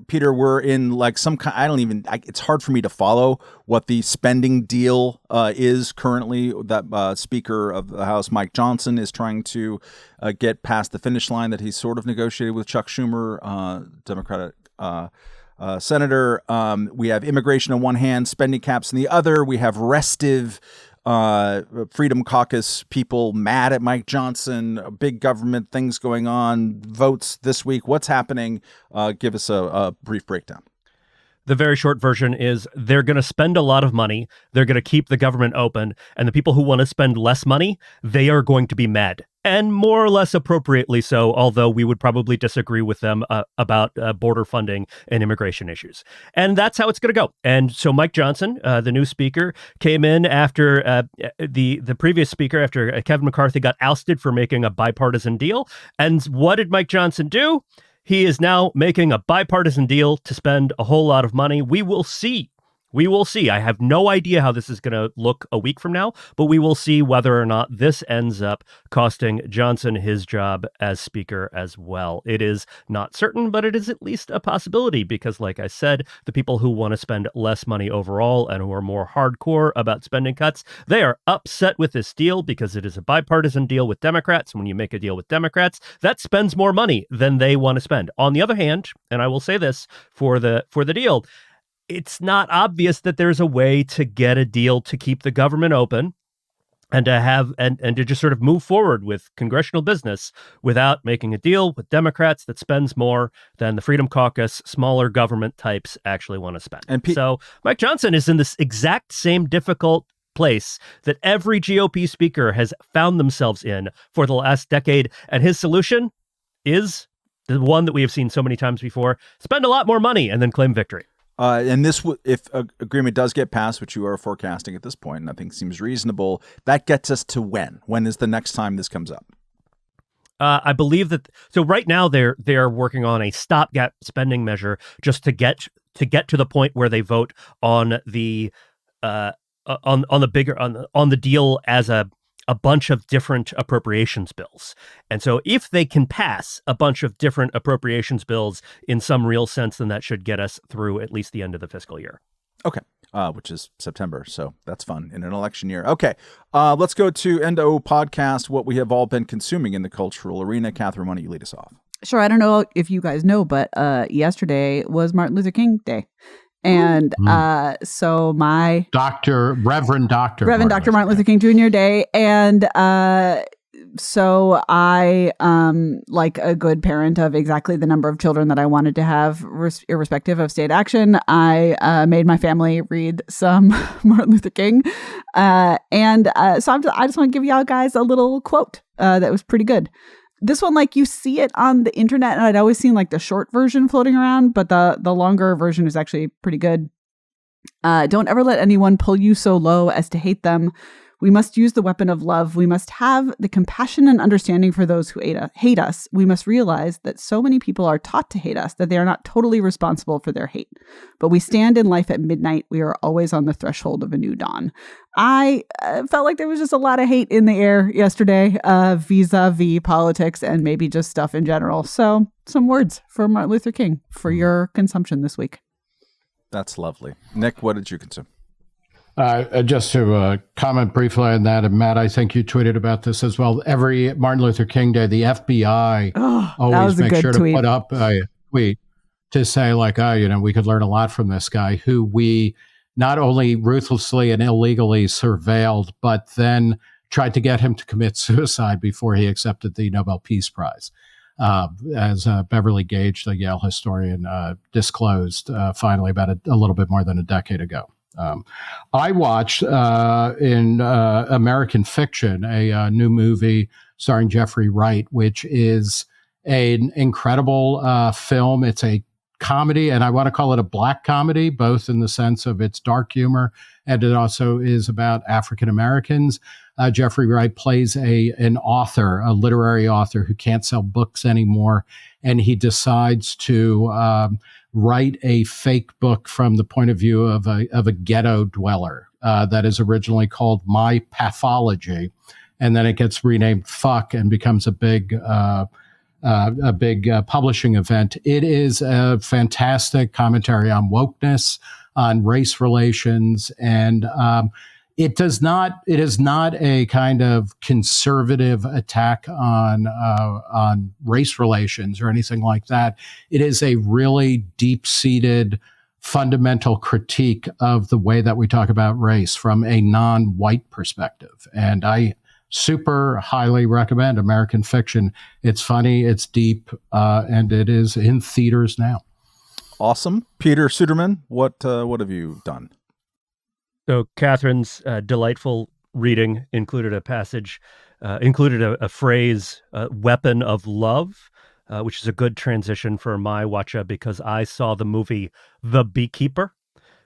Peter, we're in some kind. It's hard for me to follow what the spending deal is currently. That Speaker of the House, Mike Johnson, is trying to get past the finish line that he's sort of negotiated with Chuck Schumer, Democratic senator. We have immigration on one hand, spending caps on the other. We have restive Freedom Caucus people mad at Mike Johnson, big government things going on, votes this week. What's happening? Give us a brief breakdown. The very short version is they're going to spend a lot of money. They're going to keep the government open. And the people who want to spend less money, they are going to be mad. And more or less appropriately so, although we would probably disagree with them about border funding and immigration issues. And that's how it's going to go. And so Mike Johnson, the new speaker, came in after the previous speaker, after Kevin McCarthy got ousted for making a bipartisan deal. And what did Mike Johnson do? He is now making a bipartisan deal to spend a whole lot of money. We will see. We will see. I have no idea how this is going to look a week from now, but we will see whether or not this ends up costing Johnson his job as speaker as well. It is not certain, but it is at least a possibility because, like I said, the people who want to spend less money overall and who are more hardcore about spending cuts, they are upset with this deal because it is a bipartisan deal with Democrats. When you make a deal with Democrats, that spends more money than they want to spend. On the other hand, and I will say this for the deal, it's not obvious that there's a way to get a deal to keep the government open and to have and to just sort of move forward with congressional business without making a deal with Democrats that spends more than the Freedom Caucus, smaller government types actually want to spend. And so Mike Johnson is in this exact same difficult place that every GOP speaker has found themselves in for the last decade. And his solution is The one that we have seen so many times before, spend a lot more money and then claim victory. And this, if agreement does get passed, which you are forecasting at this point, and I think seems reasonable, that gets us to when? When is the next time this comes up? I believe that. So right now they're working on a stopgap spending measure just to get to the point where they vote on the on the deal as a bunch of different appropriations bills. And so if they can pass a bunch of different appropriations bills in some real sense, then that should get us through at least the end of the fiscal year. Okay. Which is September. So that's fun in an election year. Okay. Let's go to Endo Podcast, what we have all been consuming in the cultural arena. Katherine, why don't you lead us off? Sure. I don't know if you guys know, but yesterday was Martin Luther King Day. And so my Reverend Dr. Martin Luther King Jr. Day. And so I, like a good parent of exactly the number of children that I wanted to have, irrespective of state action, I made my family read some Martin Luther King. So I just want to give y'all guys a little quote that was pretty good. This one, like, you see it on the internet, and I'd always seen like the short version floating around, but the longer version is actually pretty good. Don't ever let anyone pull you so low as to hate them. We must use the weapon of love. We must have the compassion and understanding for those who hate us. We must realize that so many people are taught to hate us that they are not totally responsible for their hate. But we stand in life at midnight. We are always on the threshold of a new dawn. I felt like there was just a lot of hate in the air yesterday, vis-a-vis politics and maybe just stuff in general. So some words for Martin Luther King for your consumption this week. That's lovely. Nick, what did you consume? Just to comment briefly on that, and Matt, I think you tweeted about this as well. Every Martin Luther King Day, the FBI always makes sure tweet. To put up a tweet to say, like, we could learn a lot from this guy who we not only ruthlessly and illegally surveilled, but then tried to get him to commit suicide before he accepted the Nobel Peace Prize. As Beverly Gage, the Yale historian, disclosed finally about a little bit more than a decade ago. I watched in American Fiction a new movie starring Jeffrey Wright, which is an incredible film. It's a comedy, and I want to call it a black comedy, both in the sense of its dark humor, and it also is about African Americans. Jeffrey Wright plays an author, a literary author who can't sell books anymore, and he decides to write a fake book from the point of view of a ghetto dweller that is originally called My Pathology, and then it gets renamed Fuck and becomes a big publishing event. It is a fantastic commentary on wokeness, on race relations, and it is not a kind of conservative attack on race relations or anything like that. It is a really deep-seated, fundamental critique of the way that we talk about race from a non-white perspective. And I super highly recommend American Fiction. It's funny, it's deep, and it is in theaters now. Awesome. Peter Suderman, what have you done? So Katherine's delightful reading included a passage, included a phrase, weapon of love, which is a good transition for my watcha because I saw the movie The Beekeeper,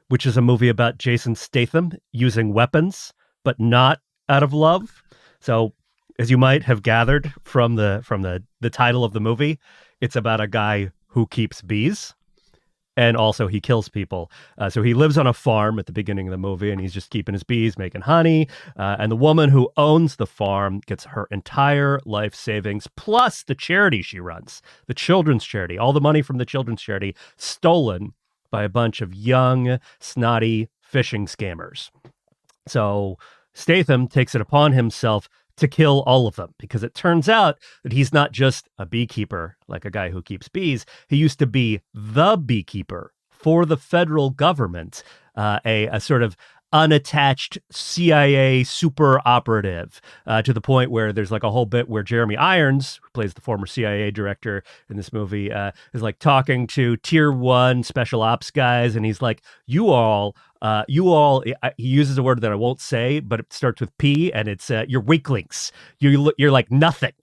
which is a movie about Jason Statham using weapons, but not out of love. So as you might have gathered from the title of the movie, it's about a guy who keeps bees. And also he kills people. So he lives on a farm at the beginning of the movie and he's just keeping his bees, making honey. And the woman who owns the farm gets her entire life savings, plus the charity she runs, the children's charity, all the money from the children's charity stolen by a bunch of young, snotty fishing scammers. So Statham takes it upon himself to kill all of them, because it turns out that he's not just a beekeeper, like a guy who keeps bees. He used to be the beekeeper for the federal government, a sort of unattached CIA super operative, to the point where there's like a whole bit where Jeremy Irons, who plays the former CIA director in this movie, is like talking to tier 1 special ops guys. And he's like, you all, he uses a word that I won't say, but it starts with P, and it's, you're weaklings. You're like nothing.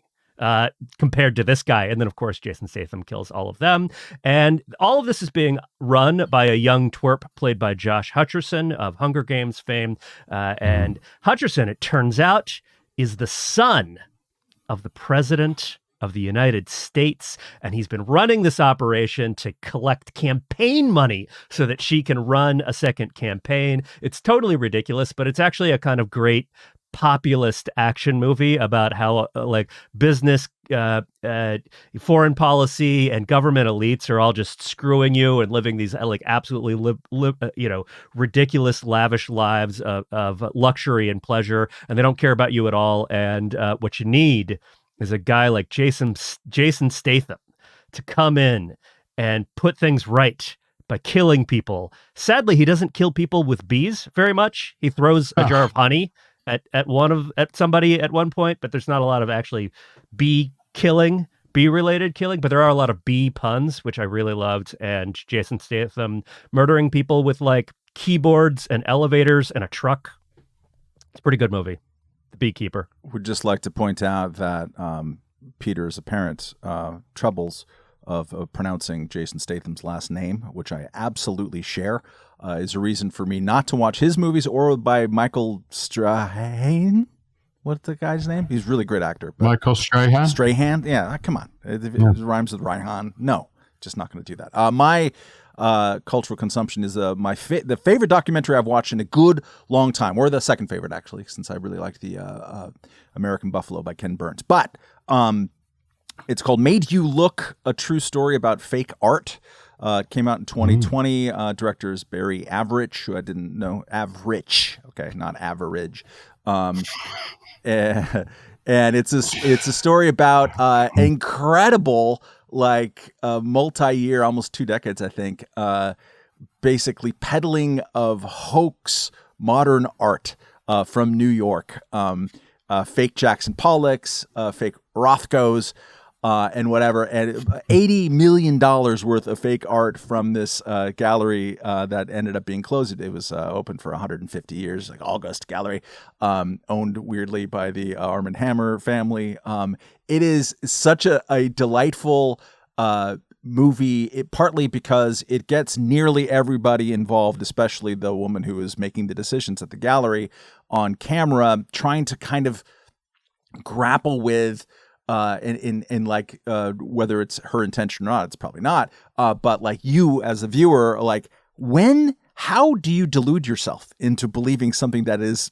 compared to this guy. And then, of course, Jason Statham kills all of them. And all of this is being run by a young twerp played by Josh Hutcherson of Hunger Games fame. And Hutcherson, it turns out, is the son of the president of the United States, and he's been running this operation to collect campaign money so that she can run a second campaign. It's totally ridiculous, but it's actually a kind of great populist action movie about how like business, foreign policy, and government elites are all just screwing you and living these like absolutely ridiculous, lavish lives of luxury and pleasure, and they don't care about you at all. And what you need is a guy like Jason Statham to come in and put things right by killing people. Sadly, he doesn't kill people with bees very much. He throws a jar of honey at somebody at one point, but there's not a lot of actually bee-related killing, but there are a lot of bee puns, which I really loved, and Jason Statham murdering people with like keyboards and elevators and a truck. It's a pretty good movie. The Beekeeper. Would just like to point out that Peter's apparent troubles of pronouncing Jason Statham's last name, which I absolutely share, is a reason for me not to watch his movies or by Michael Strahan. What's the guy's name? He's a really great actor. Michael Strahan? Strahan? Yeah, come on. It rhymes with Raihan. No, just not going to do that. My cultural consumption is the favorite documentary I've watched in a good long time, or the second favorite actually, since I really liked the American Buffalo by Ken Burns. But it's called Made You Look: A True Story About Fake Art. It came out in 2020. Director is Barry Average, who I didn't know. Average, okay, not average. And it's a story about incredible, like multi-year, almost 2 decades, I think, basically peddling of hoax modern art from New York, fake Jackson Pollocks, fake Rothkos, and whatever, and $80 million worth of fake art from this gallery that ended up being closed. It was open for 150 years, like August Gallery, owned weirdly by the Arm & Hammer family. It is such a delightful movie, partly because it gets nearly everybody involved, especially the woman who is making the decisions at the gallery, on camera, trying to kind of grapple with in like whether it's her intention or not. It's probably not, but like you as a viewer, like how do you delude yourself into believing something that is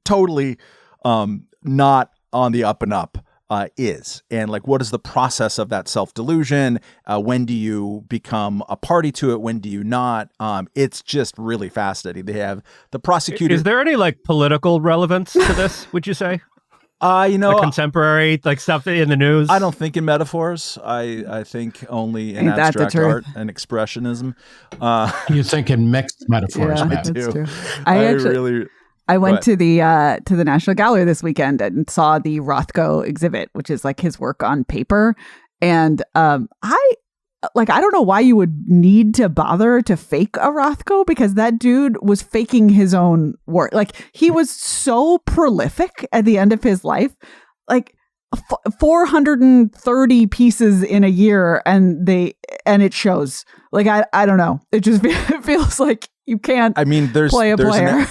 totally not on the up and up? And like, what is the process of that self-delusion? When do you become a party to it? When do you not? It's just really fascinating. They have the prosecutor. Is there any like political relevance to this, would you say? Like contemporary like stuff in the news. I don't think in metaphors. I think only in abstract art and expressionism. You think in mixed metaphors, yeah, Matt. that's true. I went to the National Gallery this weekend and saw the Rothko exhibit, which is like his work on paper. And I don't know why you would need to bother to fake a Rothko, because that dude was faking his own work. Like, he was so prolific at the end of his life, like 430 pieces in a year, and it shows. Like, I don't know. It just feels like you can't play a player.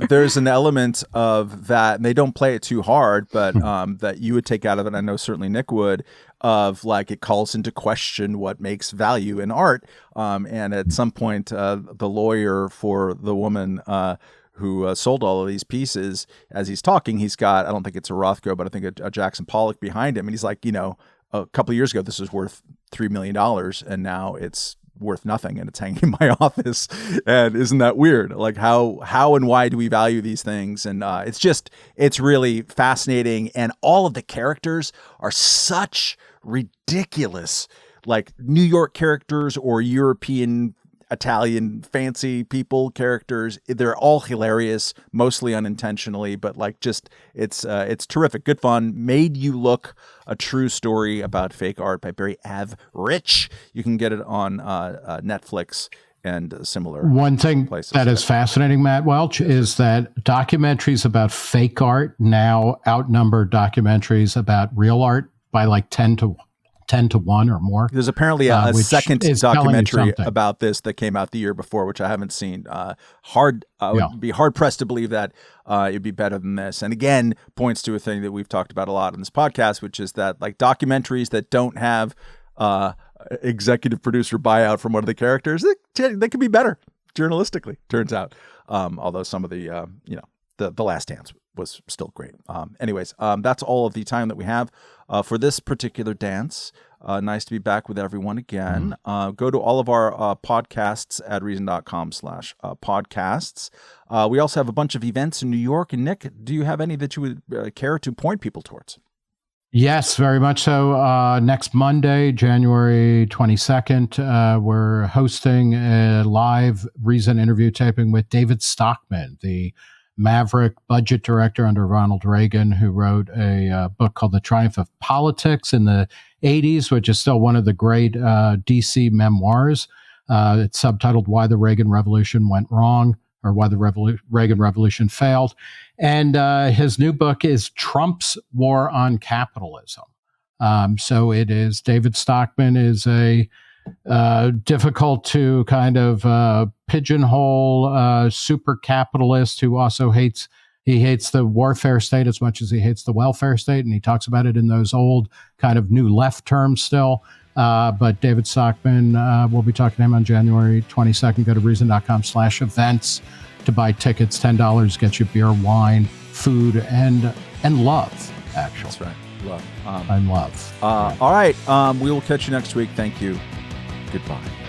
There's an element of that, and they don't play it too hard, but that you would take out of it, I know certainly Nick would, of like, it calls into question what makes value in art. And at some point, the lawyer for the woman who sold all of these pieces, as he's talking, he's got, I don't think it's a Rothko, but I think a Jackson Pollock behind him. And he's like, a couple of years ago, this was worth $3 million, and now it's worth nothing, and it's hanging in my office. And isn't that weird? Like, how and why do we value these things? And it's really fascinating. And all of the characters are such ridiculous, like New York characters or European, Italian, fancy people characters. They're all hilarious, mostly unintentionally, but like, just it's terrific, good fun. Made You Look: A True Story About Fake Art by Barry Average. You can get it on Netflix and similar One thing places. That is fascinating, Matt Welch, is that documentaries about fake art now outnumber documentaries about real art by like 10 to 1 or more. There's apparently a second documentary about this that came out the year before, which I haven't seen. Would be hard pressed to believe that it'd be better than this. And again, points to a thing that we've talked about a lot on this podcast, which is that like documentaries that don't have executive producer buyout from one of the characters, they could be better journalistically, turns out. Although some of the The Last Dance was still great. Anyways, that's all of the time that we have for this particular dance. Nice to be back with everyone again. Go to all of our podcasts at reason.com/podcasts. We also have a bunch of events in New York. And Nick, do you have any that you would care to point people towards? Yes, very much so. Next Monday, January 22nd, we're hosting a live Reason interview taping with David Stockman, the maverick budget director under Ronald Reagan, who wrote a book called The Triumph of Politics in the 80s, which is still one of the great DC memoirs. It's subtitled Why the Reagan Revolution Went Wrong, or Why the Reagan Revolution Failed. And his new book is Trump's War on Capitalism. So it is, David Stockman is a difficult to kind of pigeonhole super capitalist who also hates the warfare state as much as he hates the welfare state, and he talks about it in those old kind of new left terms still. But David Stockman, we'll be talking to him on January 22nd. Go to reason.com/events to buy tickets. $10 gets you beer, wine, food, and love, actually. That's right. Love. And love. All right. We will catch you next week. Thank you. Goodbye.